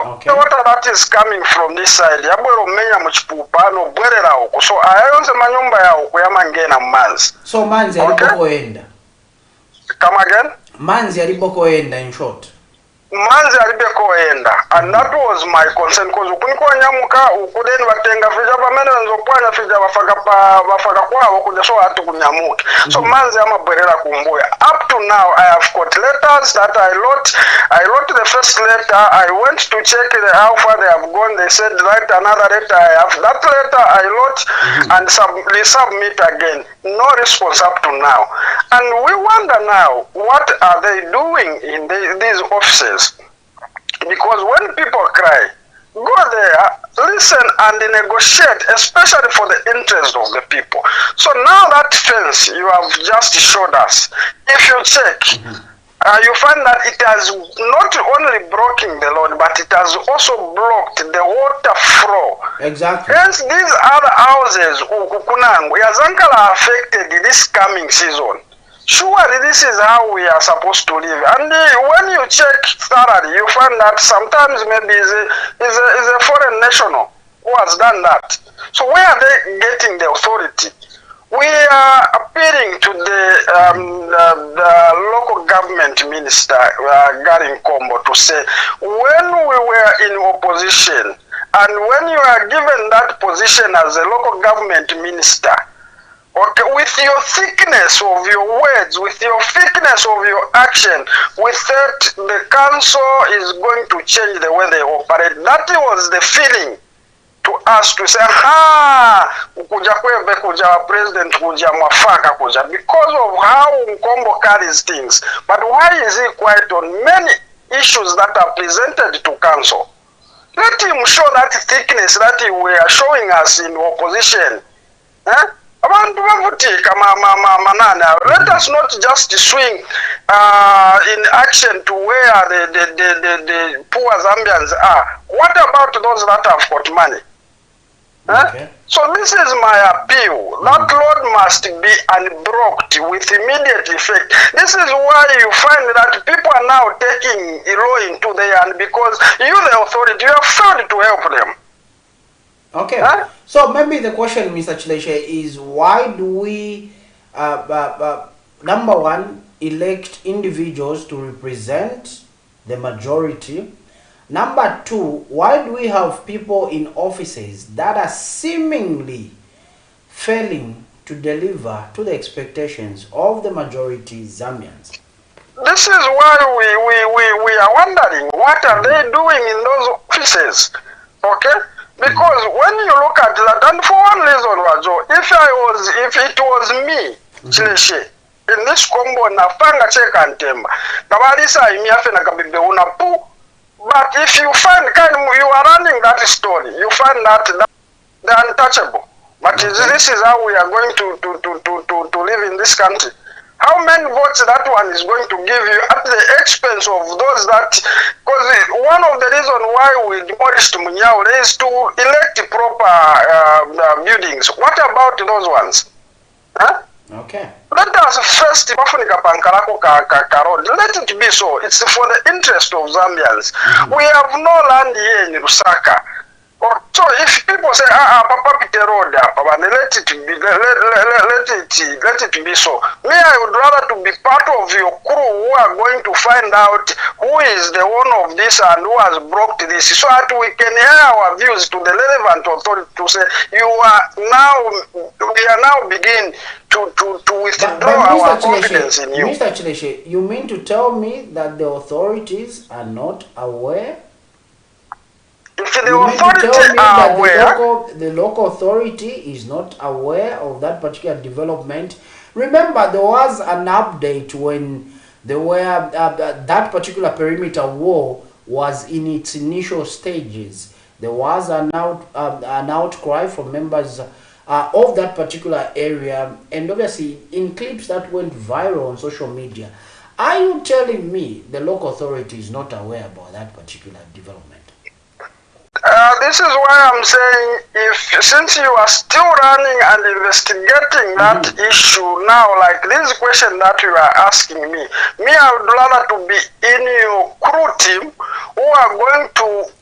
Okay. The water that is coming from this side, yabwera omenya mu kipupano bwerera oko. So ayonze manyumba yawo kuyamangena manzi. So manzi Okay? aliboko enda. Come again? Manzi aliboko enda in short. Manzi alibeko enda, and that was my concern because ukunikuwa nyamuka ukudeni batenga fija bamene nzopwanya fija bafaga kwao kuja so hatu kunyamuke. So manzi amabwerera kumbuya. Up to now I have got letters that I wrote the first letter. I went to check how far they have gone. They said write another letter. I have that letter I wrote and resubmit again. No response up to now. And we wonder now, what are they doing in these offices? Because when people cry, go there, listen and negotiate, especially for the interest of the people. So now that fence you have just showed us, if you check, you find that it has not only blocking the road, but it has also blocked the water flow. Exactly. Hence, these other houses, Ukukunangu, Yazankala affected this coming season. Surely this is how we are supposed to live. And when you check thoroughly, you find that sometimes maybe is a foreign national who has done that. So where are they getting the authority? We are appealing to the local government minister, Garin Kombo, to say, when we were in opposition, and when you are given that position as a local government minister, okay, with your thickness of your words, with your thickness of your action, we thought the council is going to change the way they operate. That was the feeling to us to say, kuja kwebe kuja president kuja mwafaka kuja, because of how Nkombo carries things. But why is he quiet on many issues that are presented to council? Let him show that thickness that we are showing us in opposition. Let us not just swing in action to where the poor Zambians are. What about those that have got money? Okay. So this is my appeal. That road must be unblocked with immediate effect. This is why you find that people are now taking law into their hand, because you, the authority, you have failed to help them. Okay. So maybe the question, Mr. Chileshe, is why do we, number one, elect individuals to represent the majority? Number two, why do we have people in offices that are seemingly failing to deliver to the expectations of the majority Zambians? This is why we are wondering, what are they doing in those offices? Okay? Because when you look at that, and for one reason, Wajo, if it was me, Chileshe, in this combo na fanga check and temba, kabalisa imiafe na kabibe unapu. But if you find you are running that story, you find that they are untouchable. But this is how we are going to live in this country. How many votes that one is going to give you at the expense of those that, because one of the reasons why we demolished Munyao is to elect proper buildings. What about those ones? Huh? Okay. Let us first, let it be so. It's for the interest of Zambians. We have no land here in Lusaka. So if people say, Papa Peter Road, let it be so. Me, I would rather to be part of your crew who are going to find out who is the owner of this and who has blocked this, so that we can hear our views to the relevant authority to say, we are now begin to withdraw our confidence in you. Mr. Chileshe, you mean to tell me that the authorities are not aware? If the authority are aware, the local authority is not aware of that particular development. Remember, there was an update when there were that particular perimeter wall was in its initial stages. There was an outcry from members of that particular area, and obviously in clips that went viral on social media. Are you telling me the local authority is not aware about that particular development? This is why I'm saying, since you are still running and investigating that issue now, like this question that you are asking me, I would rather to be in your crew team who are going to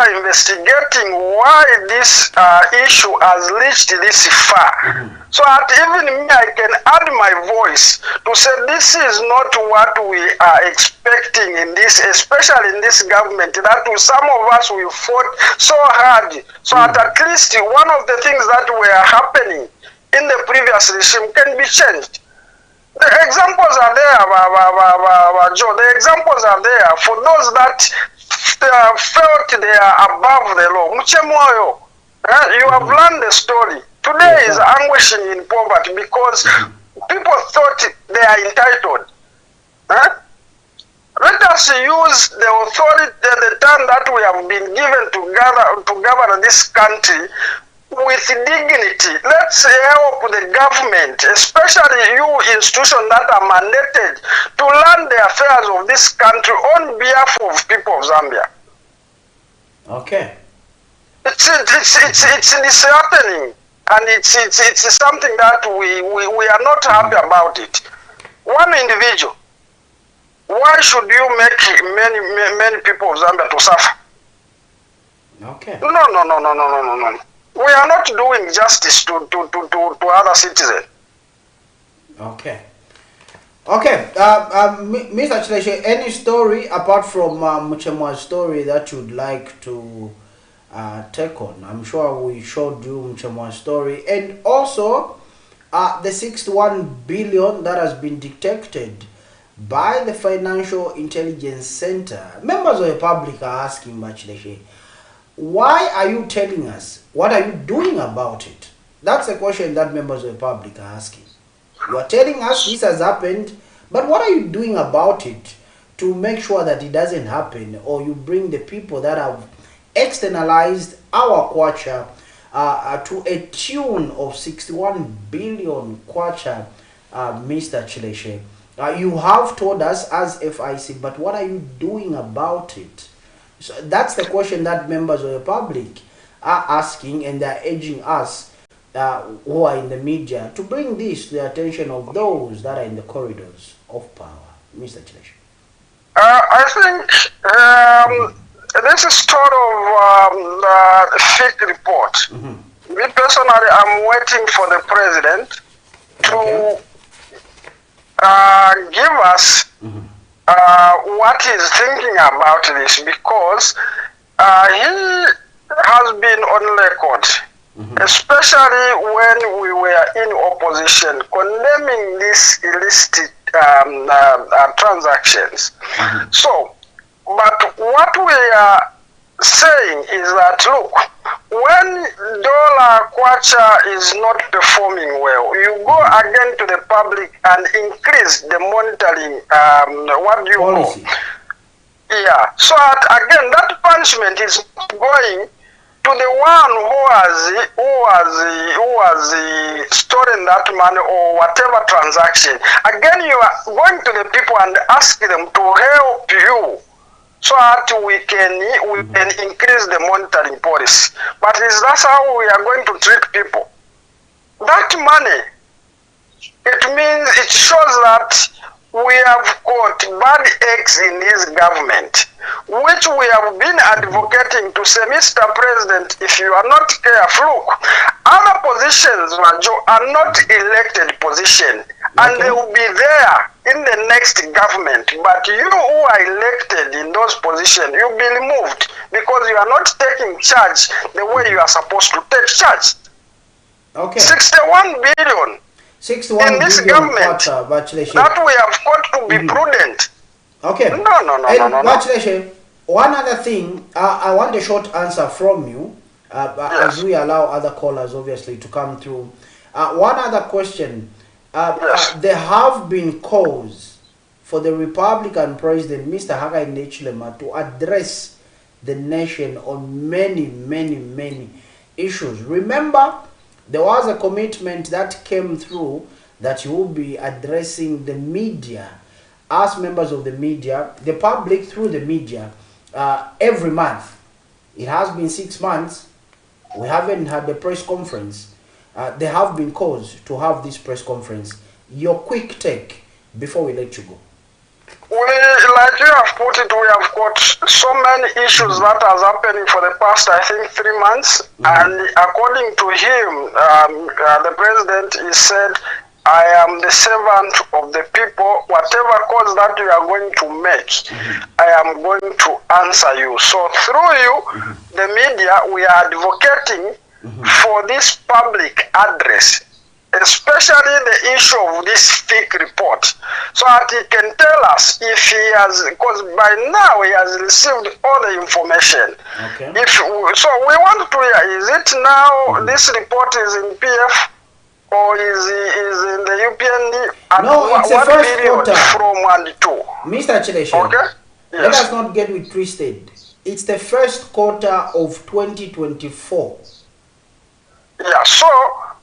are investigating why this issue has reached this far. So that even me, I can add my voice to say this is not what we are expecting in this, especially in this government, that some of us we fought so hard. So that at least one of the things that were happening in the previous regime can be changed. The examples are there, Joe. The examples are there for those that felt they are above the law. Muchemoyo, you have learned the story. Today is anguishing in poverty because people thought they are entitled. Let us use the authority, the time that we have been given to govern this country with dignity. Let's help the government, especially you institutions that are mandated to learn the affairs of this country on behalf of people of Zambia. Okay. It's happening, and it's something that we are not happy about it. One individual, why should you make many people of Zambia to suffer? Okay. No. We are not doing justice to other citizens. Okay. Okay. Mr. Chileshe, any story apart from Muchemwa's story that you'd like to take on? I'm sure we showed you Muchemwa's story, and also the 61 billion that has been detected by the Financial Intelligence Center. Members of the public are asking Chileshe, why are you telling us? What are you doing about it? That's a question that members of the public are asking. You are telling us this has happened, but what are you doing about it to make sure that it doesn't happen, or you bring the people that have externalized our kwacha to a tune of 61 billion kwacha, Mr. Chileshe? You have told us as FIC, but what are you doing about it? So that's the question that members of the public are asking, and they're urging us who are in the media to bring this to the attention of those that are in the corridors of power. Mr. Chileshe. I think this is sort of a fake report. Me personally, I'm waiting for the president to give us what he's thinking about this, because he has been on record, especially when we were in opposition, condemning these illicit transactions. So, but what we are saying is that, look, when dollar kwacha is not performing well, you go again to the public and increase the monitoring, what do you policy. call? Yeah. So again, that punishment is going to the one who has stolen that money or whatever transaction. Again, you are going to the people and ask them to help you, so that we can increase the monitoring policy. But that's how we are going to treat people. That money, it means, it shows that we have got bad eggs in this government, which we have been advocating to say, Mr. President, if you are not careful, look, other positions are not elected positions, and they will be there in the next government. But you who are elected in those positions, you'll be removed because you are not taking charge the way you are supposed to take charge. Okay. 61 billion 61 in this billion government kwacha, that we have got to be prudent. Okay. No. Chileshe, one other thing, I want a short answer from you, as we allow other callers obviously to come through. One other question. There have been calls for the Republican President, Mr. Hakainde Hichilema, to address the nation on many issues. Remember, there was a commitment that came through that you will be addressing the media, as members of the media, the public through the media, every month. It has been 6 months. We haven't had a press conference. There have been calls to have this press conference. Your quick take before we let you go. like you have put it, we have got so many issues that are happening for the past, I think, 3 months. And according to him, the president, he said, I am the servant of the people. Whatever calls that you are going to make, I am going to answer you. So through you, the media, we are advocating for this public address, especially the issue of this fake report, so that he can tell us if he has, because by now he has received all the information. Okay. So we want to hear, is it now this report is in PF or is in the UPND? And No, it's the first quarter. From 1 to 2. Mr. Chileshe, Okay? let Yes. us not get it twisted. It's the first quarter of 2024. Yeah, so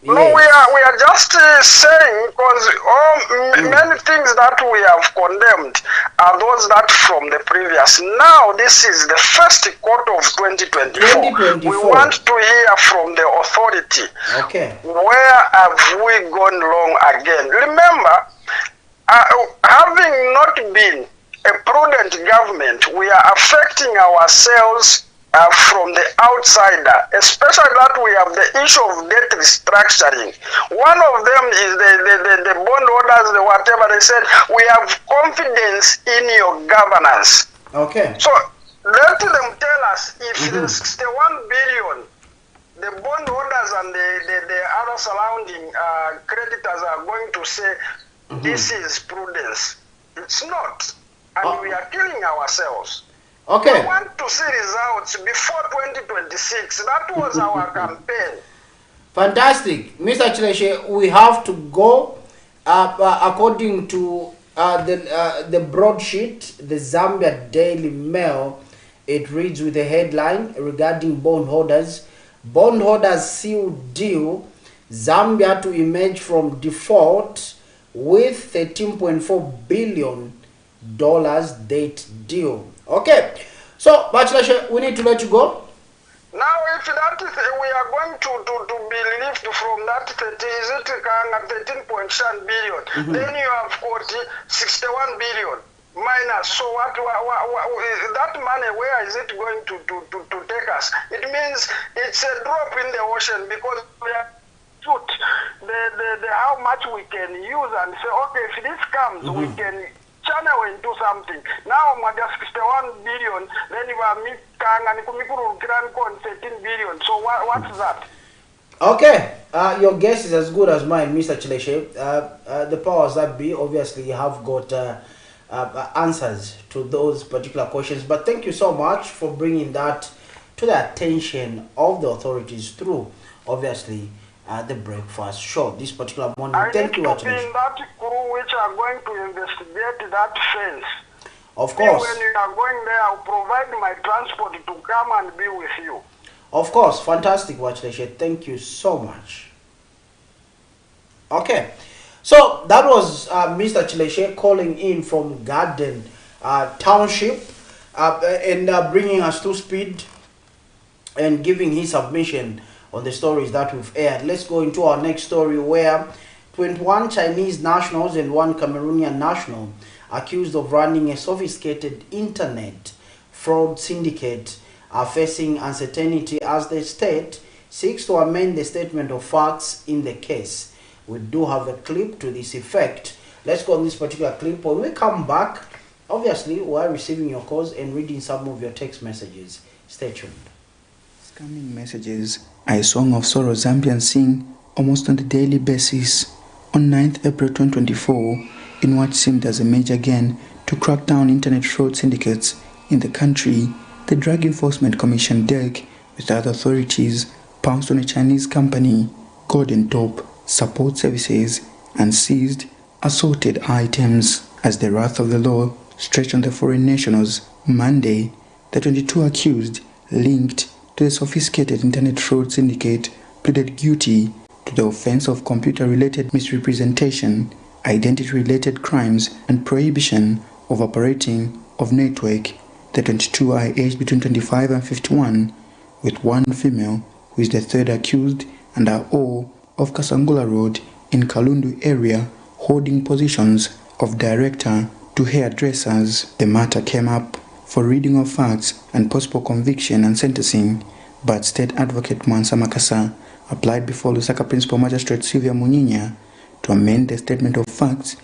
no, Yes. we are just saying, because many things that we have condemned are those that from the previous. Now this is the first quarter of 2024. 2024. We want to hear from the authority. Okay. Where have we gone wrong again? Remember, having not been a prudent government, we are affecting ourselves from the outsider, especially that we have the issue of debt restructuring. One of them is the bondholders, the whatever they said, we have confidence in your governance. Okay. So let them tell us if the 61 billion, the bondholders and the other surrounding creditors are going to say, this is prudence. It's not. And we are killing ourselves. Okay. We want to see results before 2026. That was our campaign. Fantastic. Mr. Chileshe, we have to go according to the broadsheet, the Zambia Daily Mail. It reads with a headline regarding bondholders. Bondholders seal deal, Zambia to emerge from default with $13.4 billion debt deal. Okay, so Bachelor, we need to let you go. Now, if that is, we are going to be relieved from that 13 point billion, then you have got 61 billion minus. So what that money, where is it going to take us? It means it's a drop in the ocean, because we are the how much we can use and say, okay, if this comes, we can channel into something. Now, 61 billion, then you are 13 billion. So what's that? Okay, your guess is as good as mine, Mr. Chileshe. The powers that be obviously have got answers to those particular questions. But thank you so much for bringing that to the attention of the authorities through, obviously, the breakfast show this particular morning. Thank you, Chileshe. I need to be in that crew which are going to investigate that fence. Of course. When you are going there, I'll provide my transport to come and be with you. Of course. Fantastic, Wachileshe. Thank you so much. Okay. So that was Mr. Chileshe calling in from Garden Township and bringing us to speed and giving his submission on the stories that we've aired. Let's go into our next story, where 21 Chinese nationals and 1 Cameroonian national accused of running a sophisticated internet fraud syndicate are facing uncertainty as the state seeks to amend the statement of facts in the case. We do have a clip to this effect. Let's go on this particular clip. When we come back, obviously, we are receiving your calls and reading some of your text messages. Stay tuned. Scamming messages are a song of sorrow Zambians sing almost on a daily basis. On 9th April 2024, in what seemed as a major gain to crack down internet fraud syndicates in the country, the Drug Enforcement Commission DEC, with other authorities, pounced on a Chinese company, Golden Top Support Services, and seized assorted items. As the wrath of the law stretched on the foreign nationals, Monday, the 22 accused, linked to the sophisticated internet fraud syndicate, pleaded guilty to the offense of computer-related misrepresentation, identity-related crimes, and prohibition of operating of network. The 22 are aged between 25 and 51, with one female, who is the third accused, and are all of Kasangula Road in Kalundu area, holding positions of director to hairdressers. The matter came up for reading of facts and possible conviction and sentencing, but State Advocate Mwansa Makasa applied before Lusaka Principal Magistrate Sylvia Munyinya to amend the statement of facts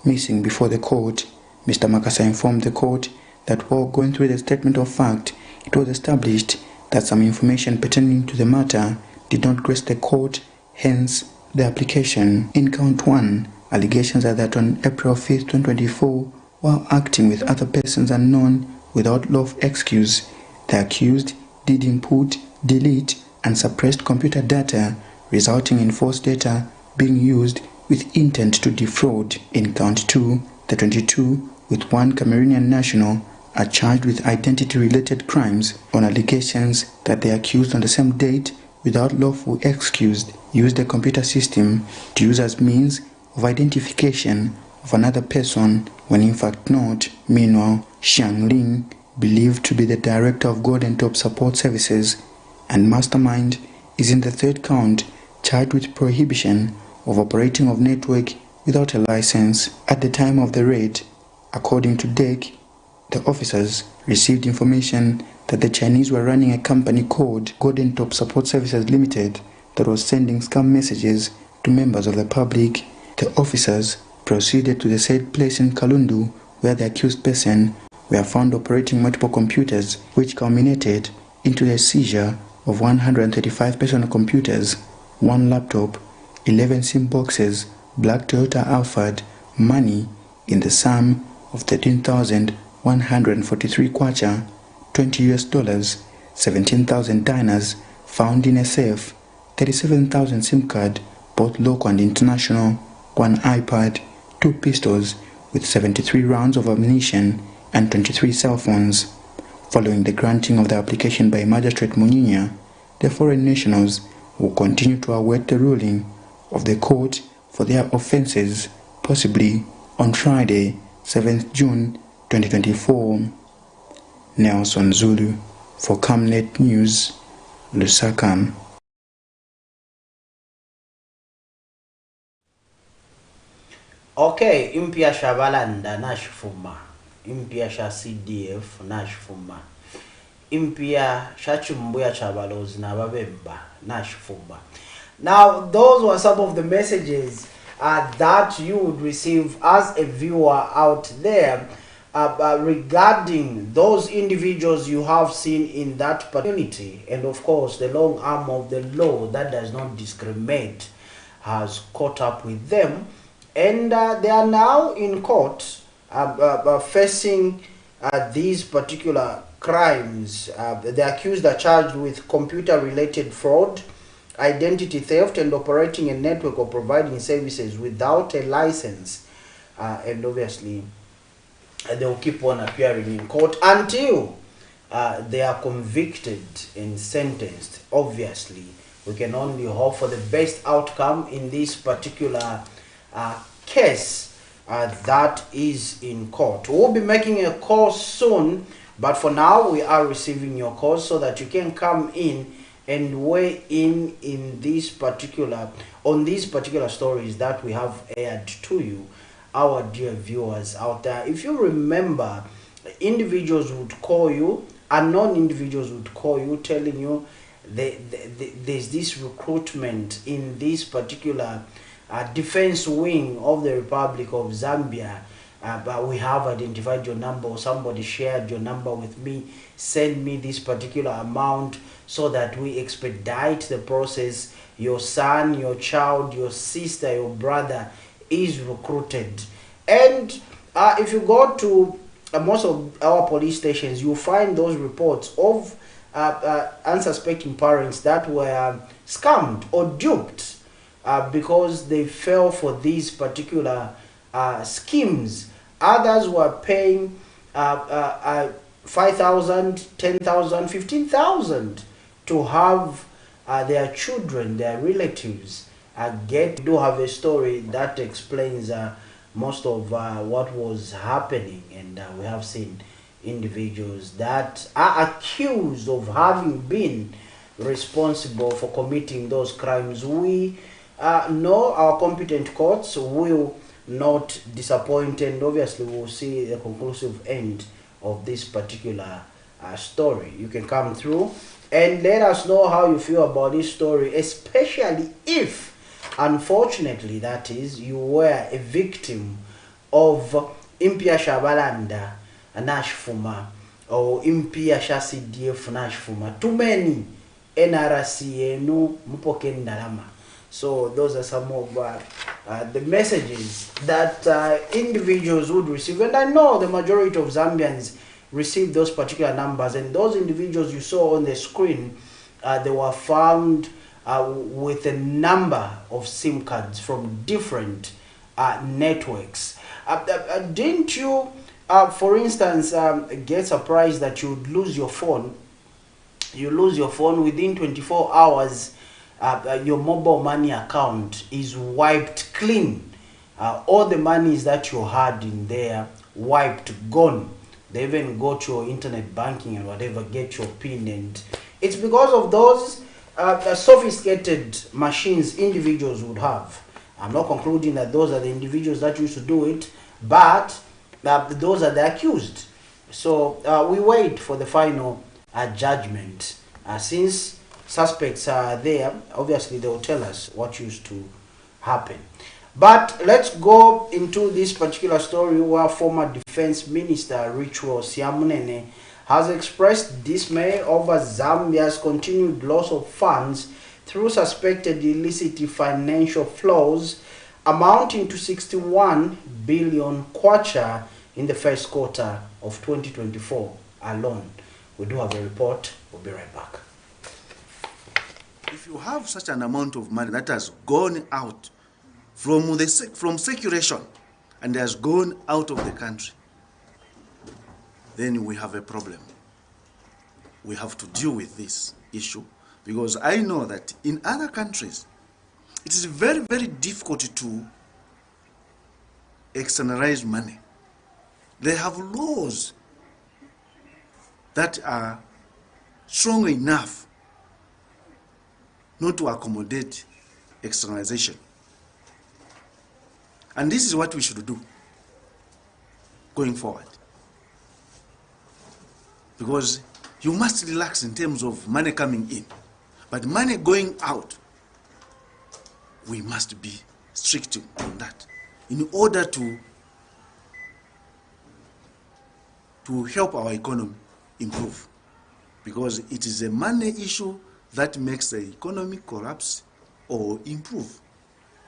missing before the court. Mr. Makasa informed the court that while going through the statement of fact, it was established that some information pertaining to the matter did not grace the court, hence the application. In count 1, allegations are that on April 5, 2024, while acting with other persons unknown without lawful excuse, the accused did input, delete, and suppressed computer data, resulting in false data being used with intent to defraud. In count 2, the 22, with one Cameroonian national, are charged with identity-related crimes on allegations that the accused on the same date, without lawful excuse, used the computer system to use as means of identification of another person when in fact not. Meanwhile, Xiang Ling, believed to be the director of Golden Top Support Services and mastermind, is in the third count, charged with prohibition of operating of network without a license. At the time of the raid, according to DEC, the officers received information that the Chinese were running a company called Golden Top Support Services Limited that was sending scam messages to members of the public. The officers proceeded to the said place in Kalundu where the accused person were found operating multiple computers, which culminated into the seizure of 135 personal computers, 1 laptop, 11 SIM boxes, black Toyota Alphard, money in the sum of 13,143 kwacha, $20, 17,000 dinars found in a safe, 37,000 SIM card, both local and international, 1 iPad, 2 pistols with 73 rounds of ammunition, and 23 cell phones. Following the granting of the application by Magistrate Munyinya, the foreign nationals will continue to await the ruling of the court for their offences, possibly on Friday, 7th June 2024. Nelson Zulu for Camnet News, Lusaka. Okay, impia shabalanda nashifuma, impia sha CDF nashifuma, impia shachumbuya chabalozi na babemba nashifuma. Now, those were some of the messages that you would receive as a viewer out there regarding those individuals you have seen in that opportunity. And of course, the long arm of the law that does not discriminate has caught up with them. And they are now in court facing these particular crimes. The accused are charged with computer-related fraud, identity theft, and operating a network or providing services without a license. And obviously, they will keep on appearing in court until they are convicted and sentenced. Obviously, we can only hope for the best outcome in this particular case that is in court. We'll be making a call soon, but for now we are receiving your calls so that you can come in and weigh in this particular on these particular stories that we have aired to you, our dear viewers out there. If you remember, individuals would call you, unknown individuals would call you, telling you there's this recruitment in this particular defense wing of the Republic of Zambia, but we have identified your number, or somebody shared your number with me, send me this particular amount so that we expedite the process. Your son, your child, your sister, your brother is recruited. And if you go to most of our police stations, you'll find those reports of unsuspecting parents that were scammed or duped because they fell for these particular schemes. Others were paying 5,000, 10,000, 15,000 to have their children, their relatives get. We do have a story that explains most of what was happening, and we have seen individuals that are accused of having been responsible for committing those crimes. We know our competent courts will not disappointed, and obviously we'll see a conclusive end of this particular story. You can come through and let us know how you feel about this story, especially if, unfortunately, that is, you were a victim of impia shabalanda nashfuma or impia CDF nashfuma. Too many NRC no mupoke ndalama. So those are some of the messages that individuals would receive, and I know the majority of Zambians receive those particular numbers, and those individuals you saw on the screen, they were found with a number of SIM cards from different networks. Didn't you, for instance, get surprised that you would lose your phone? You lose your phone within 24 hours. Your mobile money account is wiped clean. All the monies that you had in there wiped, gone. They even got your internet banking and whatever, get your PIN, and it's because of those sophisticated machines individuals would have. I'm not concluding that those are the individuals that used to do it, but those are the accused. So we wait for the final judgment. Since suspects are there, obviously they will tell us what used to happen. But let's go into this particular story where former Defense Minister Ritual Siamunene has expressed dismay over Zambia's continued loss of funds through suspected illicit financial flows amounting to 61 billion kwacha in the first quarter of 2024 alone. We do have a report. We'll be right back. If you have such an amount of money that has gone out from circulation and has gone out of the country, then we have a problem. We have to deal with this issue, because I know that in other countries, it is very, very difficult to externalize money. They have laws that are strong enough not to accommodate externalization. And this is what we should do going forward. Because you must relax in terms of money coming in. But money going out, we must be strict on that in order to help our economy improve. Because it is a money issue that makes the economy collapse or improve.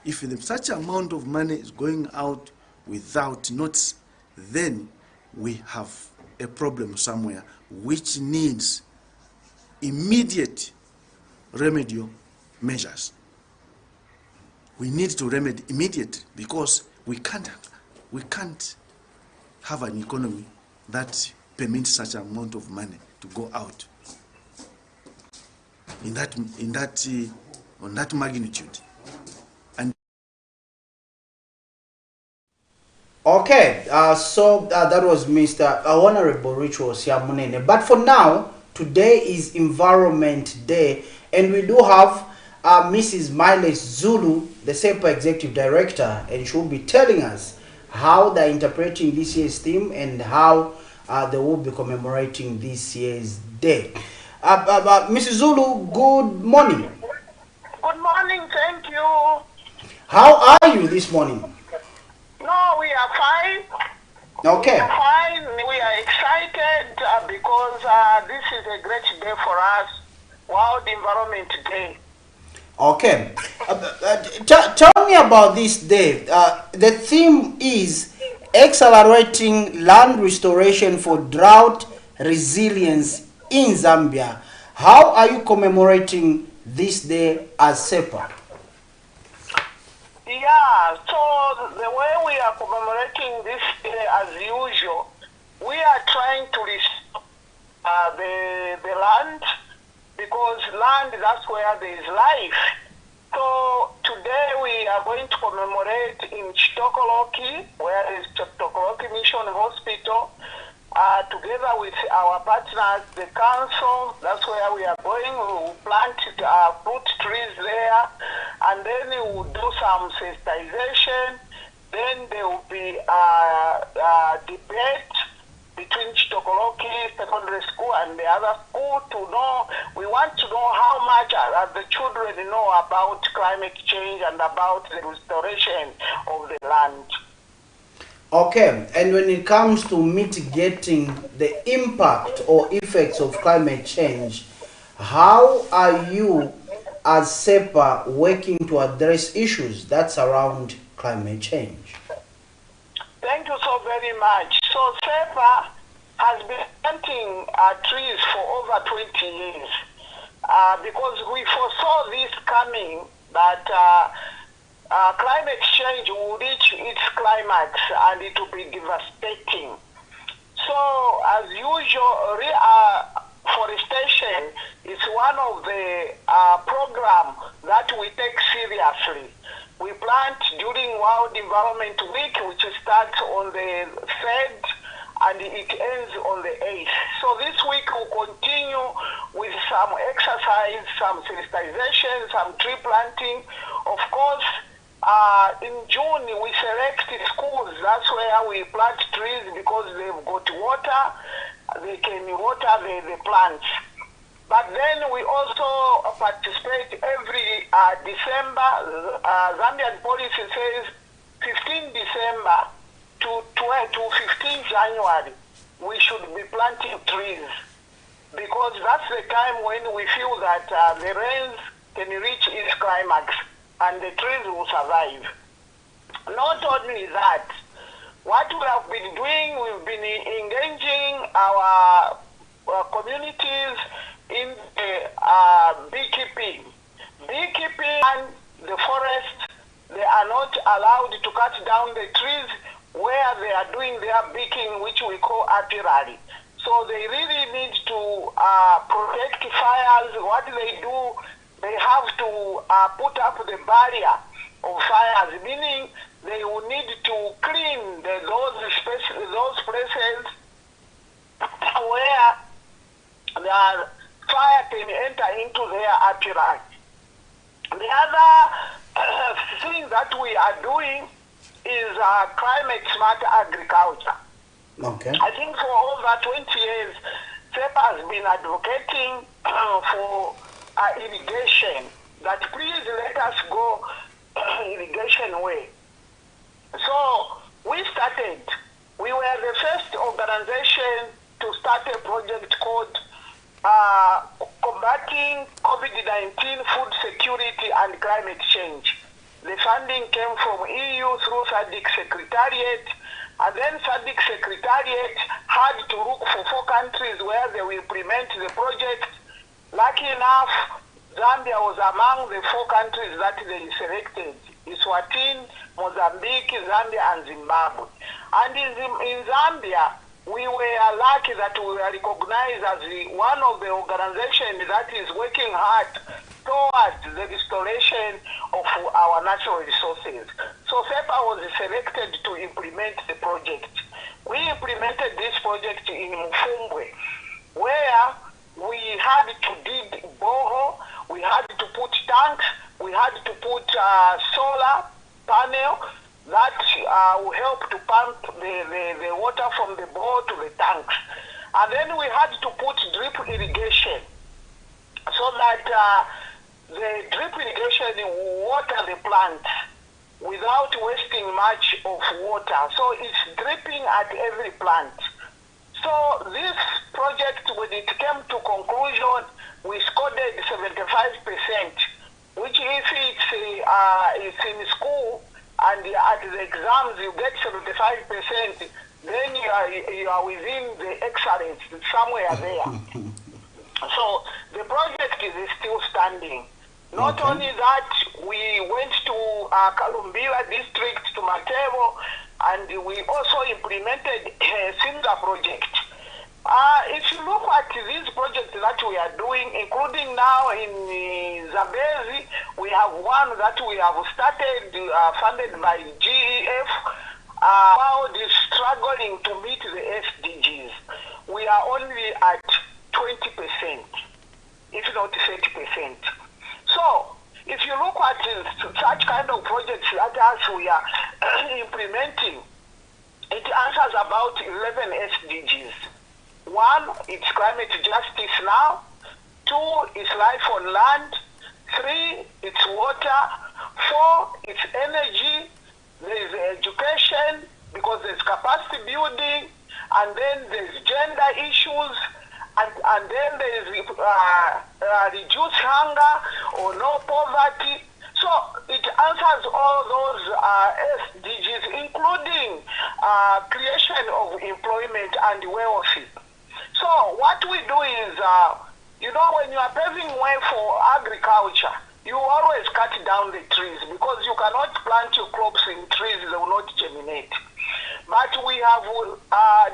If such amount of money is going out without notice, then we have a problem somewhere which needs immediate remedial measures. We need to remedy immediately, because we can't have an economy that permits such amount of money to go out on that magnitude. Okay, so that was Mr. Honorable Ritual Siamunene. But for now, today is Environment Day, and we do have Mrs. Miles Zulu, the SEPA Executive Director, and she will be telling us how they're interpreting this year's theme and how they will be commemorating this year's day. Mrs. Zulu, good morning. Good morning, thank you. How are you this morning? No, we are fine. Okay. We are fine. We are excited because this is a great day for us, World Environment Day. Okay. Tell me about this day. The theme is accelerating land restoration for drought resilience in Zambia. How are you commemorating this day as SEPA? Yeah, so the way we are commemorating this day as usual, we are trying to restore the land, because land, that's where there is life. So today we are going to commemorate in Chitokoloki, where is Chitokoloki Mission Hospital, together with our partners, the council. That's where we are going. We will plant fruit trees there, and then we will do some sensitization Then there will be debate between Chitokoloki Secondary School and the other school to know. We want to know how much the children know about climate change and about the restoration of the land. Okay, and when it comes to mitigating the impact or effects of climate change, how are you as SEPA working to address issues that surround climate change? Thank you so very much. So SEPA has been planting trees for over 20 years because we foresaw this coming, that climate change will reach its climax and it will be devastating. So as usual, forestation is one of the programs that we take seriously. We plant during World Environment Week, which starts on the 3rd and it ends on the 8th. So this week we'll continue with some exercise, some sensitization, some tree planting. Of course, in June we select schools. That's where we plant trees because they've got water. They can water the plants. But then we also participate every December. Zambian policy says 15 December to 15 January, we should be planting trees because that's the time when we feel that the rains can reach its climax and the trees will survive. Not only that, what we have been doing, we've been engaging our communities in beekeeping. Beekeeping and the forest, they are not allowed to cut down the trees where they are doing their beaking, which we call apiary. So they really need to protect fires. What they do, they have to put up the barrier of fires, meaning they will need to clean those places where the fire can enter into their apiary. The other thing that we are doing is climate smart agriculture. Okay. I think for over 20 years, SEPA has been advocating for irrigation, that please let us go irrigation way. So we were the first organization to start a project called Combating COVID-19 Food Security and Climate Change. The funding came from EU through SADC Secretariat, and then SADC Secretariat had to look for 4 countries where they will implement the project. Lucky enough, Zambia was among the 4 countries that they selected: Eswatini, Mozambique, Zambia, and Zimbabwe. And in Zambia, we were lucky that we were recognized as one of the organizations that is working hard towards the restoration of our natural resources. So SEPA was selected to implement the project. We implemented this project in Mfumbwe, where we had to dig borehole, we had to put tanks, we had to put solar panel that will help to pump the water from the bore to the tanks. And then we had to put drip irrigation so that the drip irrigation will water the plants without wasting much of water. So it's dripping at every plant. So this project, when it came to conclusion, we scored 75%, which if it's in school and at the exams you get 75%, then you are within the excellence, somewhere there. So the project is still standing. Not only that, we went to Kalumbila district, to Matebo, and we also implemented a similar project. If you look at these projects that we are doing, including now in Zambezi, we have one that we have started, funded by GEF, about struggling to meet the SDGs. We are only at 20%, if not 30%. So, if you look at such kind of projects that us we are implementing, it answers about 11 SDGs. One, it's climate justice now. Two, it's life on land. Three, it's water. Four, it's energy. There's education, because there's capacity building, and then there's gender issues, and then there's reduce hunger or no poverty. So it answers all those SDGs, including creation of employment and wealth. So what we do is, when you are paving way for agriculture, you always cut down the trees, because you cannot plant your crops in trees, they will not germinate. But we have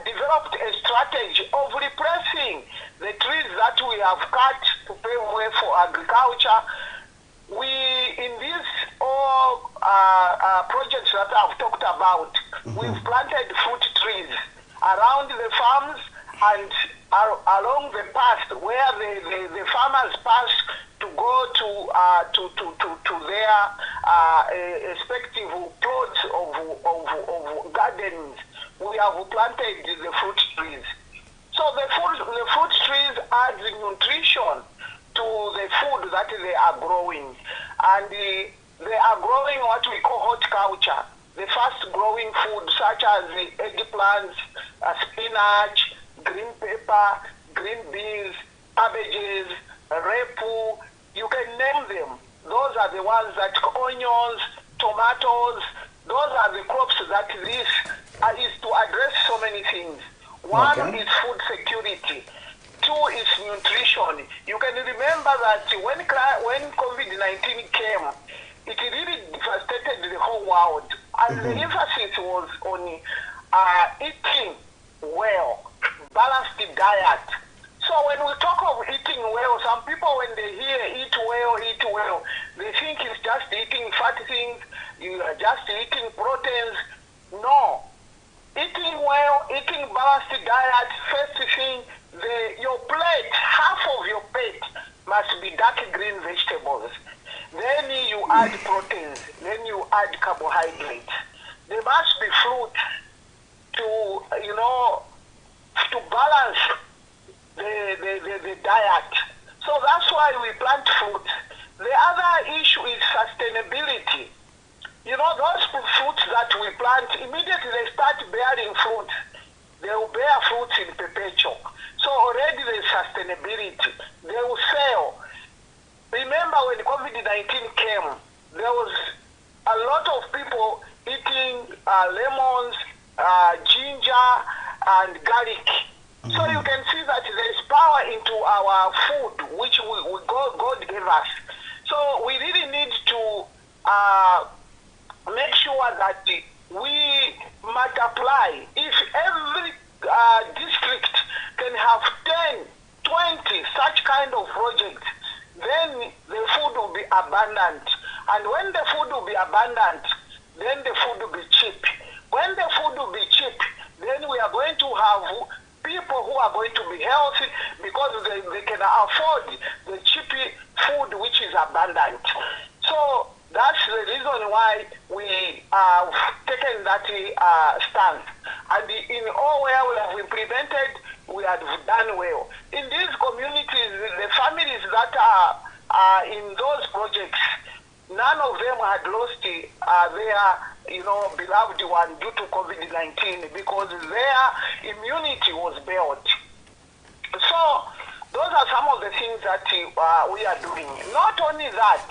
developed a strategy of replacing the trees that we have cut to pave way for agriculture. In these all projects that I've talked about, we've planted fruit trees around the farms and along the path where the farmers pass to go to their respective plots of gardens. We have planted the fruit trees. So the fruit trees add nutrition to the food that they are growing, and they are growing what we call horticulture, the fast growing food such as the eggplants, spinach, green pepper, green beans, cabbages, repu, you can name them. Those are the ones that onions, tomatoes, those are the crops that this is to address so many things. One is food security. Two is nutrition. You can remember that when COVID-19 came, it really devastated the whole world. And the emphasis was on eating well, balanced diet. So when we talk of eating well, some people when they hear eat well, they think it's just eating fat things, you are just eating proteins. No. Eating well, eating balanced diet, first thing, your plate, half of your plate must be dark green vegetables. Then you add proteins, then you add carbohydrates. There must be fruit to balance the diet. So that's why we plant fruit. The other issue is sustainability. Those fruits that we plant, immediately they start bearing fruit. They will bear fruits in perpetual. So already there's sustainability. They will sell. Remember when COVID-19 came, there was a lot of people eating lemons, ginger, and garlic. So you can see that there is power into our food, which God gave us. So we really need to make sure that we multiply. If every district can have 10, 20 such kind of projects, then the food will be abundant. And when the food will be abundant, then the food will be cheap. When the food will be cheap, then we are going to have people who are going to be healthy, because they can afford the cheap food which is abundant. So that's the reason why we have taken that stance. And in all where we have implemented, we have done well. In these communities, the families that are in those projects, none of them had lost their beloved one due to COVID-19, because their immunity was built. So those are some of the things that we are doing. Not only that,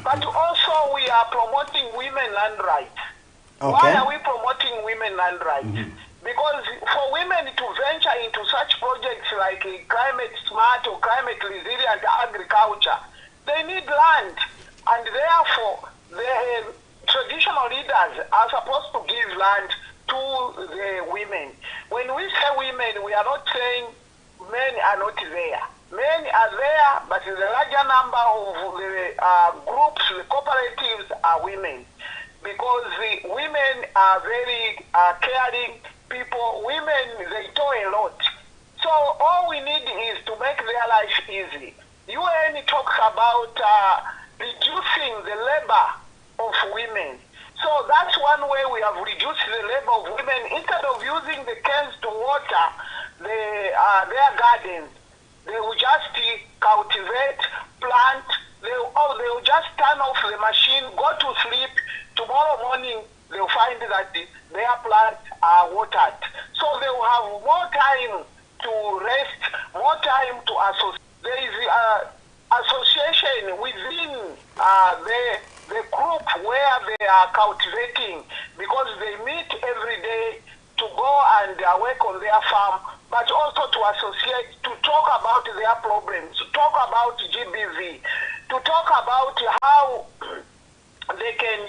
but also we are promoting women land rights. Okay. Why are we promoting women land rights? Because for women to venture into such projects like climate smart or climate resilient agriculture, they need land, and therefore the traditional leaders are supposed to give land to the women. When we say women, we are not saying men are not there. Men are there, but the larger number of the groups, the cooperatives are women, because the women are very caring people. Women, they toil a lot. So all we need is to make their life easy. UN talks about reducing the labor of women. So that's one way we have reduced the labor of women. Instead of using the cans to water their gardens, they will just cultivate, plant. They will just turn off the machine, go to sleep. Tomorrow morning, they'll find that their plants are watered. So they will have more time to rest, more time to associate. There is association within the group where they are cultivating, because they meet every day to go and work on their farm, but also to associate, to talk about their problems, to talk about GBV, to talk about how they can,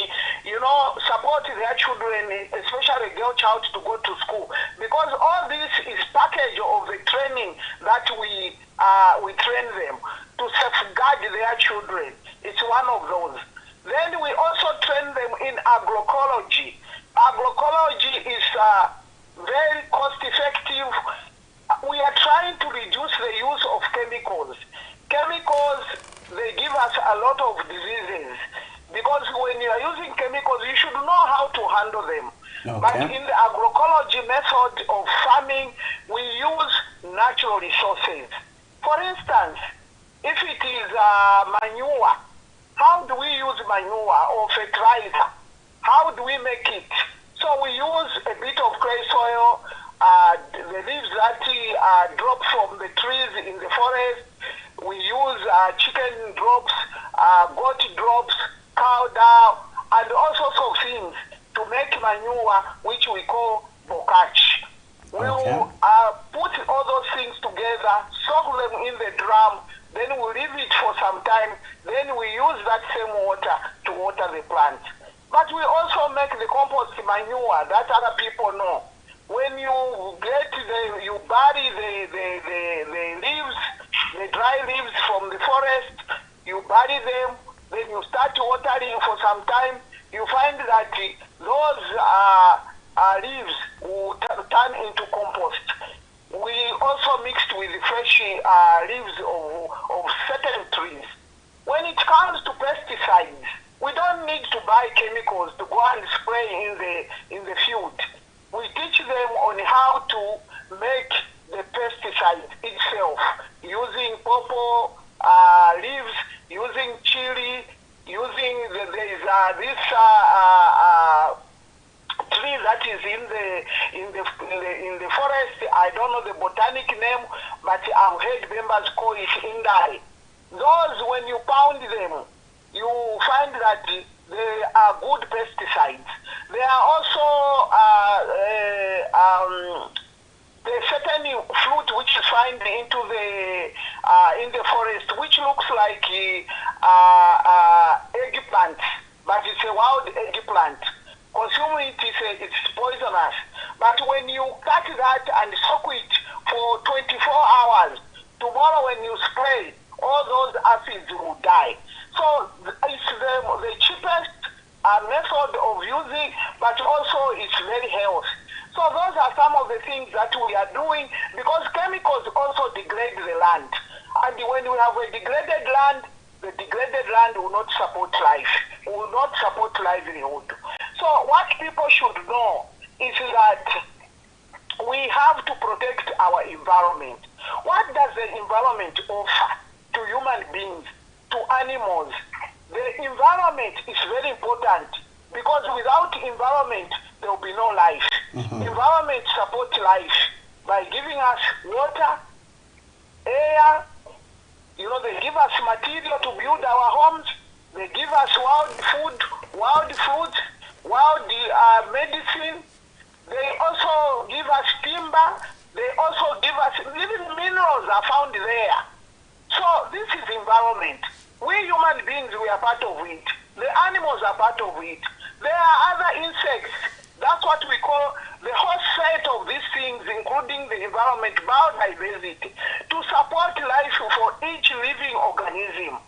support their children, especially girl child, to go to school. Because all this is package of the training that we train them to safeguard their children. It's one of those. Then we also train them in agroecology. Agroecology is very cost effective. We are trying to reduce the use of chemicals. Chemicals, they give us a lot of diseases, because when you are using chemicals, you should know how to handle them. Okay. But in the agroecology method of farming, we use natural resources. For instance, if it is manure, how do we use manure or fertilizer? How do we make it? So we use a bit of clay soil, the leaves that drop from the trees in the forest. We use chicken drops, goat drops, cow dung, and all sorts of things to make manure, which we call bocage. We will put all those things together, soak them in the drum, then we leave it for some time, then we use that same water to water the plants. But we also make the compost manure that other people know. When you you bury the leaves, the dry leaves from the forest, you bury them, then you start watering for some time, you find that those leaves will turn into compost. We also mixed with fresh leaves of certain trees. When it comes to pesticides, we don't need to buy chemicals to go and spray in the field. We teach them on how to make the pesticide itself, using pawpaw leaves, using chili, using there is this tree that is in the forest. I don't know the botanic name, but I've heard members call it indai. Those, when you pound them, you find that they are good pesticides. There are also the certain fruit which is found into in the forest, which looks like eggplant, but it's a wild eggplant. Consuming it, it's poisonous. But when you cut that and soak it for 24 hours, tomorrow when you spray, all those acids will die. So it's the cheapest method of using, but also it's very healthy. So those are some of the things that we are doing, because chemicals also degrade the land. And when we have a degraded land, the degraded land will not support life, will not support livelihood. So what people should know is that we have to protect our environment. What does the environment offer to human beings, to animals? The environment is very important, because without environment, there will be no life. Environment supports life by giving us water, air, they give us material to build our homes, they give us wild food, wild fruits, wild medicine, they also give us timber, they also give us, even minerals are found there. So this is environment. We human beings, we are part of it. The animals are part of it. There are other insects. That's what we call the whole set of these things, including the environment, biodiversity, to support life for each living organism.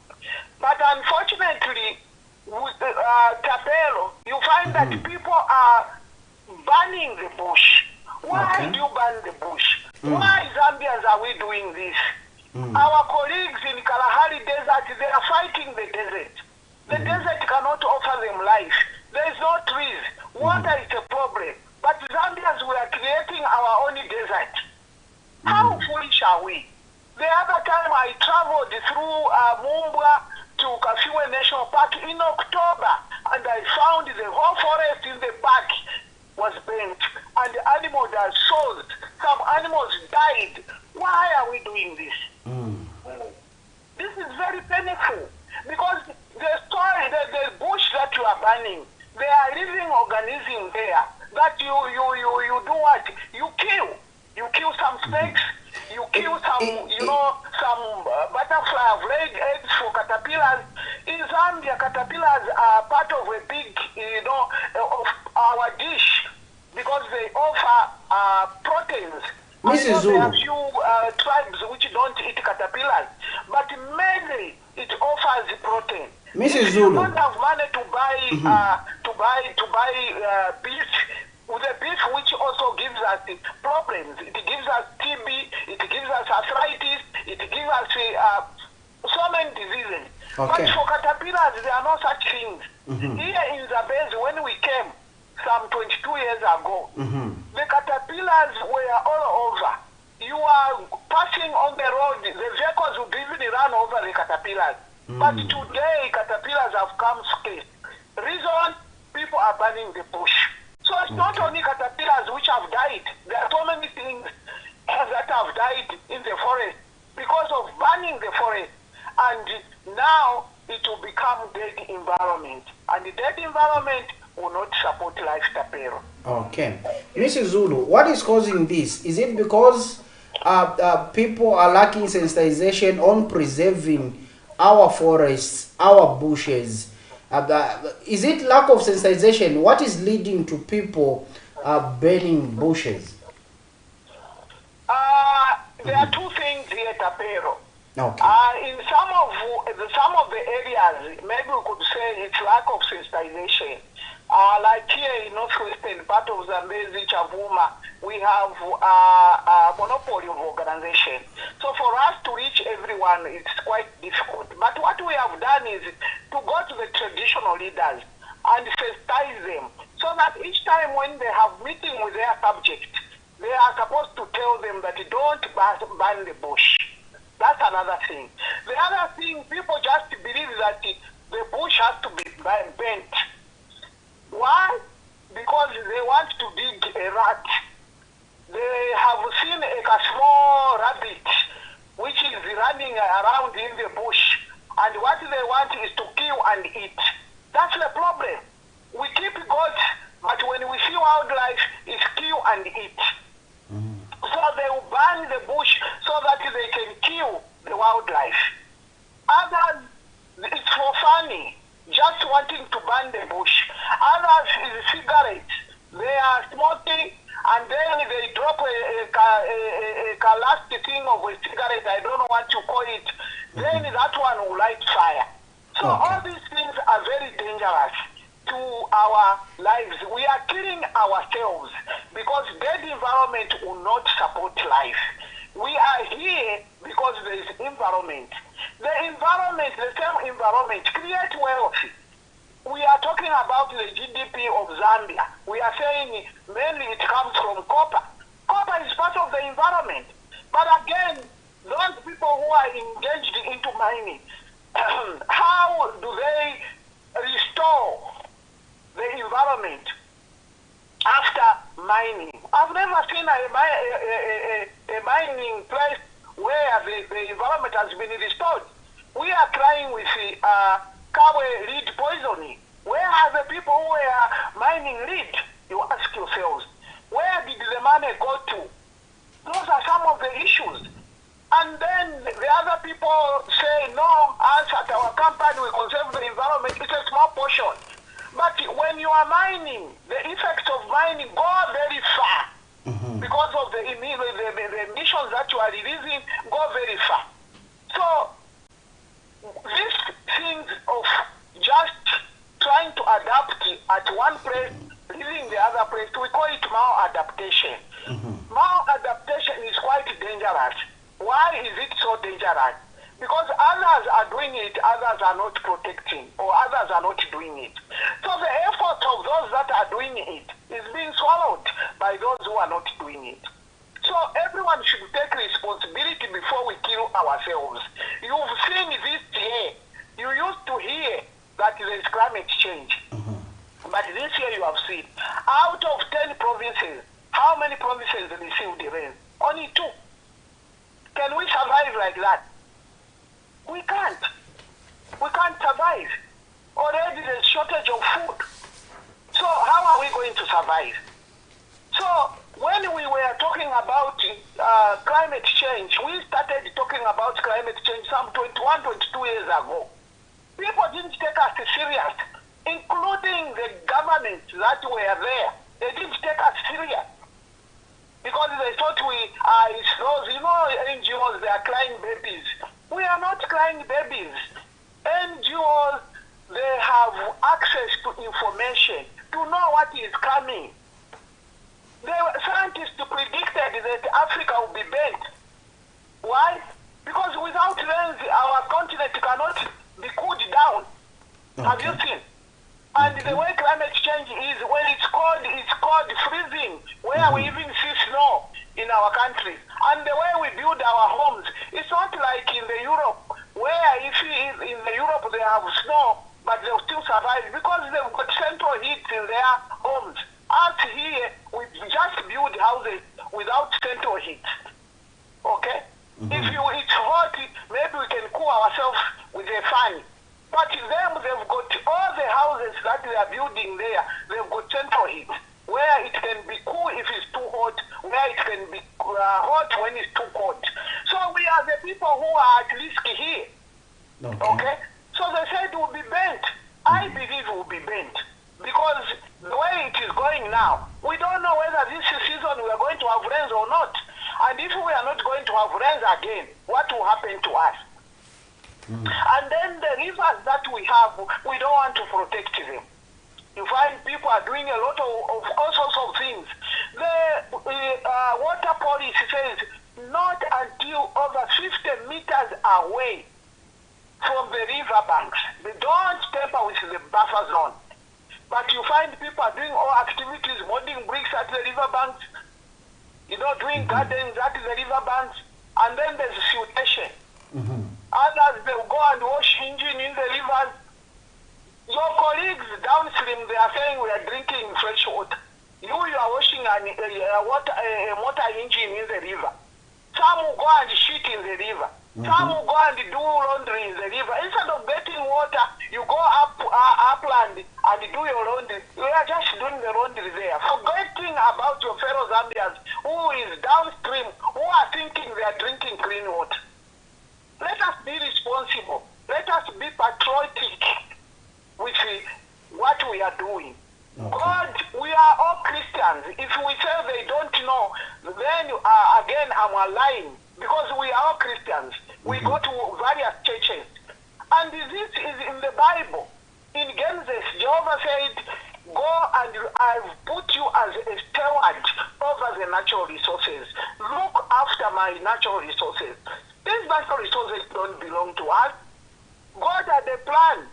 But unfortunately, with Tapelo, you find that people are burning the bush. Why do you burn the bush? Why, Zambians, are we doing this? Our colleagues in Kalahari Desert, they are fighting the desert. The desert cannot offer them life. There is no tree Kiwe National Park in October, and I found the whole forest in the park was burnt, and the animals are sold. Some animals died. Why are we doing this? This is very painful, because the soil, the bush that you are burning, there are living organisms there that you do what? You kill. You kill some snakes. You kill some, some butterfly have laid eggs for caterpillars. In Zambia, caterpillars are part of a big, of our dish, because they offer proteins. Mrs. There are Zulu. few tribes which don't eat caterpillars, but mainly it offers protein. Mrs. If Zulu. you don't have money to buy beef, with the beef which also gives us problems. It gives us TB, it gives us arthritis, it gives us so many diseases. Okay. But for caterpillars, there are no such things. Here in Zambezi, when we came some 22 years ago, the caterpillars were all over. You are passing on the road, the vehicles would even run over the caterpillars. But today, caterpillars have come scarce. Reason, people are burning the bush. So it's not only caterpillars which have died. There are so many things that have died in the forest because of burning the forest. And now it will become dead environment. And the dead environment will not support life tapero. Okay. Mrs. Zulu, what is causing this? Is it because people are lacking sensitization on preserving our forests, our bushes? Is it lack of sensitization? What is leading to people burning bushes? There are two things here, Tapero. Okay. In some of the areas, maybe we could say it's lack of sensitization. Like here in northwestern part of Zambezi, Chavuma, we have a monopoly of organization. So for us to reach everyone, it's quite difficult. But what we have done is to go to the traditional leaders and sensitize them, so that each time when they have meeting with their subject, they are supposed to tell them that don't burn the bush. That's another thing. The other thing, people just believe that the bush has to be bent. Why? Because they want to dig a rat. They have seen a small rabbit which is running around in the bush, and what they want is to kill and eat. That's the problem. We keep goats, but when we see wildlife, it's kill and eat. So they will burn the bush so that they can kill the wildlife. Others, it's for funny, just wanting to burn the bush. Others is cigarettes. They are smoking, and then they drop a last thing of a cigarette, I don't know what you call it, then that one will light fire. So all these things are very dangerous to our lives. We are killing ourselves because dead environment will not support life. We are here because there is environment. The environment, the same environment, create wealth. We are talking about the GDP of Zambia. We are saying mainly it comes from copper. Copper is part of the environment. But again, those people who are engaged into mining, how do they restore the environment after mining? I've never seen a mining place where the environment has been restored. We are trying with Kawe lead poisoning. Where are the people who are mining lead? You ask yourselves, where did the money go to? Those are some of the issues. And then the other people say, no, us at our company, we conserve the environment. It's a small portion. But when you are mining, the effects of mining go very far. Because of the emissions that you are releasing go very far. So these things of just trying to adapt at one place, leaving the other place, we call it maladaptation. Maladaptation is quite dangerous. Why is it so dangerous? Because others are doing it, others are not protecting, or others are not doing it. So the effort of those that are doing it is being swallowed by those who are not doing it. So everyone should take responsibility before we kill ourselves. You've seen this here. You used to hear change. But this year you have seen, out of 10 provinces, how many provinces received the rain? Only 2. Can we survive like that? We can't. We can't survive. Already there's shortage of food. So how are we going to survive? So when we were talking about climate change, we started talking about climate change some 21, 22 years ago. People didn't take us serious, including the governments that were there. They didn't take us serious because they thought we are those, NGOs, they are crying babies. We are not crying babies. NGOs, they have access to information to know what is coming. The scientists predicted that Africa will be bent. Why? Because without rains, our continent cannot be cooled down. Okay. Have you seen? And the way climate change is, when it's cold freezing, where we even see snow in our country. And the way we build our homes, it's not like in the Europe, where if in the Europe they have snow, but they'll still survive because they've got central heat in their homes. Us here, we just build houses without central heat. Okay? If it's hot, maybe we can cool ourselves with a fan. But them, they've got all the houses that they are building there, they've got central heat, where it can be cool if it's too hot, where it can be hot when it's too cold. So we are the people who are at risk here. Okay? So they said it will be bent. I believe it will be bent. Because the way it is going now, we don't know whether this season we are going to have rains or not. And if we are not going to have rains again, what will happen to us? And then the rivers that we have, we don't want to protect them. You find people are doing a lot of all sorts of things. The water policy says not until over 50 meters away from the river banks. They don't tamper with the buffer zone. But you find people are doing all activities, molding bricks at the river banks, doing gardens at the river banks, and then there's siltation. Others, they will go and wash engine in the rivers. Your colleagues downstream, they are saying we are drinking fresh water. You are washing a motor engine in the river. Some will go and shit in the river. Some will go and do laundry in the river. Instead of getting water, you go upland and do your laundry. You are just doing the laundry there, forgetting about your fellow Zambians who is downstream, who are thinking they are drinking clean water. Let us be responsible. Let us be patriotic with what we are doing. God, we are all Christians. If we say they don't know, then again I'm lying. Because we are all Christians. We go to various churches. And this is in the Bible. In Genesis, Jehovah said, go and I've put you as a steward over the natural resources. Look after my natural resources. These natural resources don't belong to us. God had a plan.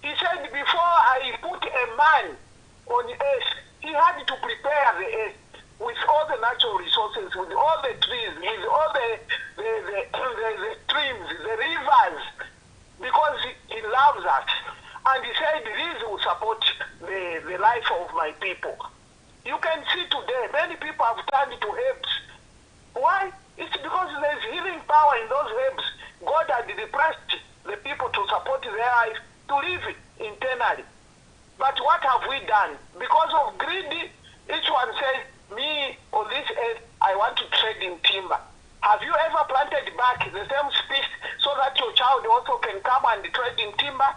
He said, before I put a man on the earth, he had to prepare the earth with all the natural resources, with all the trees, with all the streams, the rivers, because he loves us. And he said, these will support the life of my people. You can see today, many people have turned to herbs. Why? It's because there's healing power in those herbs. God had depressed the people to support their life, to live internally. But what have we done? Because of greed, each one says, me on this earth, I want to trade in timber. Have you ever planted back the same species so that your child also can come and trade in timber?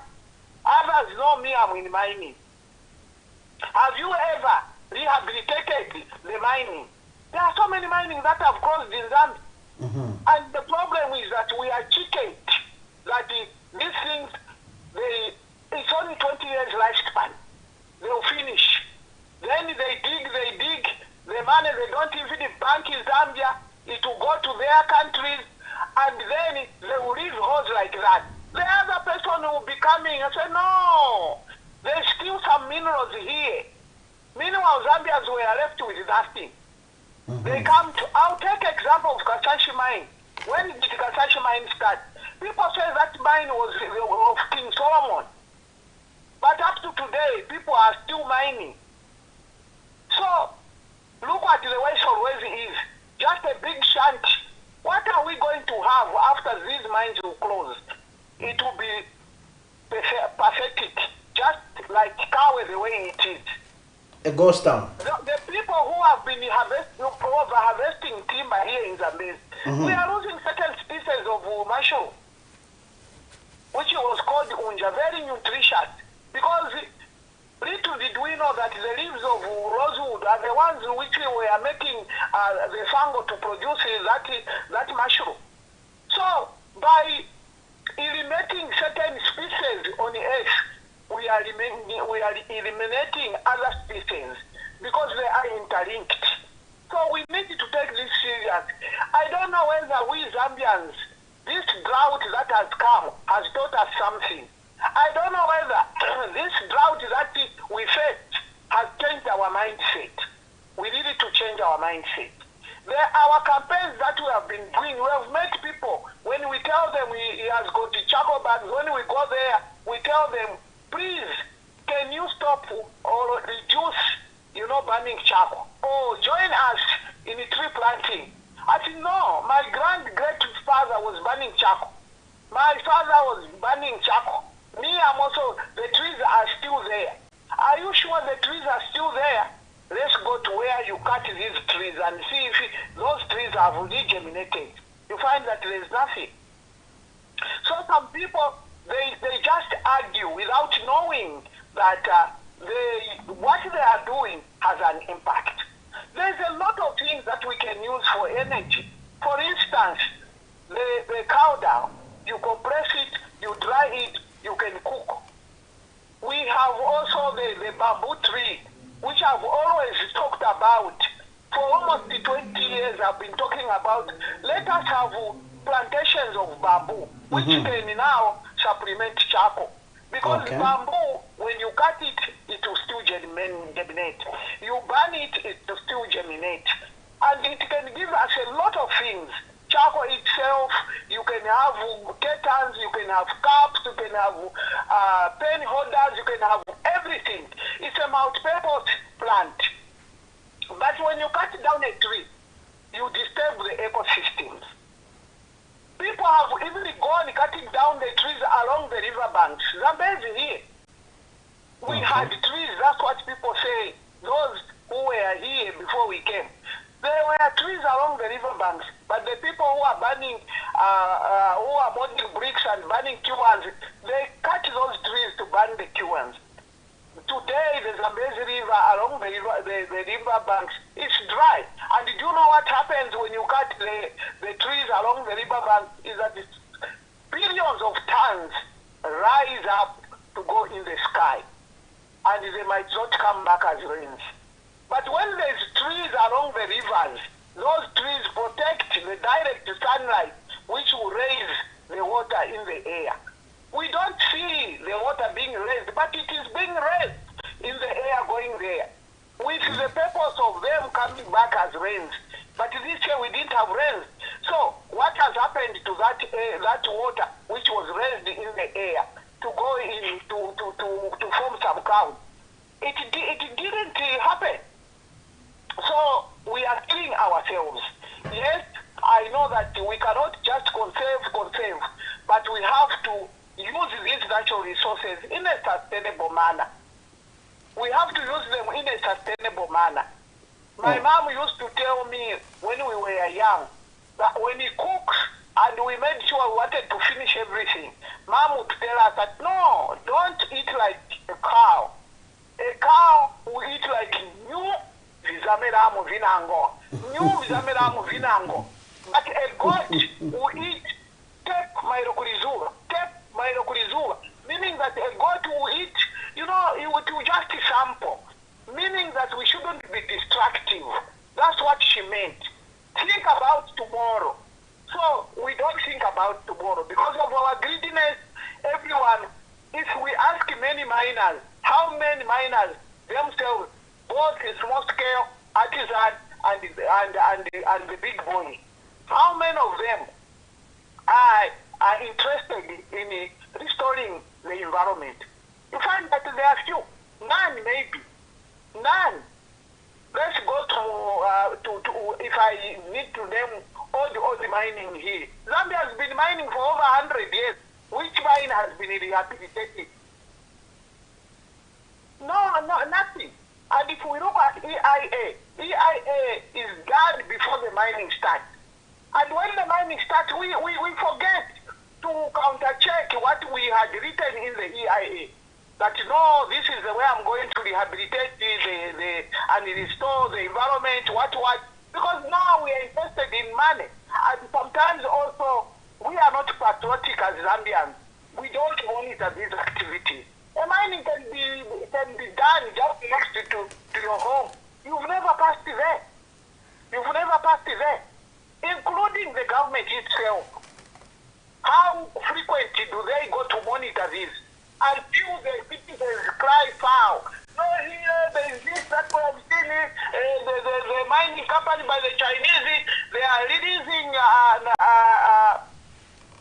Others know me, I'm in mining. Have you ever rehabilitated the mining? There are so many mining that have closed in Zambia. And the problem is that we are cheated. That these things, it's only 20 years lifespan. They'll finish. Then they dig. The money they don't even bank in Zambia, it will go to their countries, and then they will leave holes like that. The other person will be coming and say, no, there's still some minerals here. Meanwhile, Zambians were left with nothing. They come to, I'll take example of Kasashi mine. When did Kasashi mine start? People say that mine was of King Solomon. But up to today, people are still mining. So, look at the way Solwezi is. Just a big shanty. What are we going to have after these mines will close? It will be pathetic, just like Kawe the way it is. A ghost town. The people who have been harvesting timber here in Zambezi, we are losing certain species of mushroom, which was called unja, very nutritious, because little did we know that the leaves of rosewood are the ones which were making the fungo to produce that mushroom. So by eliminating certain species on the earth, we are eliminating other species because they are interlinked. So we need to take this serious. I don't know whether we Zambians, this drought that has come has taught us something. I don't know whether this drought that we faced has changed our mindset. We needed to change our mindset. Our campaigns that we have been doing, we have met people. When we tell them he has got the charcoal bags, when we go there, we tell them, please, can you stop or reduce, burning charcoal? Or join us in the tree planting. I said, no, my great-father was burning charcoal. My father was burning charcoal. Me, I'm also, the trees are still there. Are you sure the trees are still there? Let's go to where you cut these trees and see if those trees have regerminated. You find that there is nothing. So some people, they just argue without knowing that what they are doing has an impact. There's a lot of things that we can use for energy. For instance, the cow dung, you compress it, you dry it, you can cook. We have also the bamboo tree, which I've always talked about. For almost 20 years, I've been talking about, let us have plantations of bamboo, which can now supplement charcoal. Because bamboo, when you cut it, it will still germinate. You burn it, it will still germinate. And it can give us a lot of things. Charcoal itself, you can have curtains, you can have cups, you can have pen holders, you can have everything. It's a multi-purpose plant. But when you cut down a tree, you disturb the ecosystems. People have even gone cutting down the trees along the riverbanks. Zambezi here. We had trees, that's what people say, those who were here before we came. There were trees along the riverbanks, but the people who are burning, who are burning bricks and burning kilns, they cut those trees to burn the kilns. Today, the Zambezi River, along the river banks, it's dry. And do you know what happens when you cut the trees along the river banks? Is that billions of tons rise up to go in the sky. And they might not come back as rains. But when there's trees along the rivers, those trees protect the direct sunlight, which will raise the water in the air. We don't see the water being raised, but it is being raised in the air going there, with the purpose of them coming back as rains. But this year we didn't have rains. So what has happened to that water, which was raised in the air, to go in to form some clouds? It didn't happen. So we are killing ourselves. Yes, I know that we cannot just conserve, but we have to use these natural resources in a sustainable manner. We have to use them in a sustainable manner. My mom used to tell me when we were young that when he cooks and we made sure we wanted to finish everything, mom would tell us that no, don't eat like a cow. A cow will eat like new vizameramu vinango. New vizameramu vinango. But a goat will eat tep mairokurizuva. Meaning that a goat will eat, it will just sample. Meaning that we shouldn't be destructive. That's what she meant. Think about tomorrow. So we don't think about tomorrow. Because of our greediness, everyone, if we ask many miners, how many miners themselves, both the small scale, artisan, and the big boy, how many of them are interested in restoring the environment? You find that there are few. None, maybe. None. Let's go to if I need to name all the mining here. Zambia has been mining for over 100 years. Which mine has been rehabilitated? No, nothing. And if we look at EIA is done before the mining starts. And when the mining starts, we forget to counter-check what we had written in the EIA. That no, this is the way I'm going to rehabilitate and restore the environment, what. Because now we are invested in money. And sometimes also, we are not patriotic as Zambians. We don't monitor these activities. A mining can be done just next to your home. You've never passed there. You've never passed there. Including the government itself. How frequent do they go to monitor this? Until the citizens cry foul. No, here there is this, that we have seen it. The mining company by the Chinese, they are releasing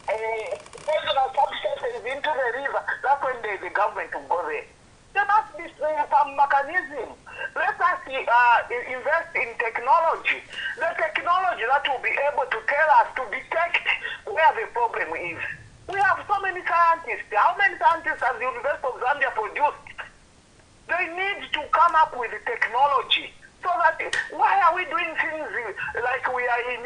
poisonous substances into the river. That's when the government will go there. There must be some mechanism. Let us invest in technology. The technology that will be able to tell us to detect where the problem is. We have so many scientists. How many scientists has the University of Zambia produced? They need to come up with the technology. So that, why are we doing things like we are in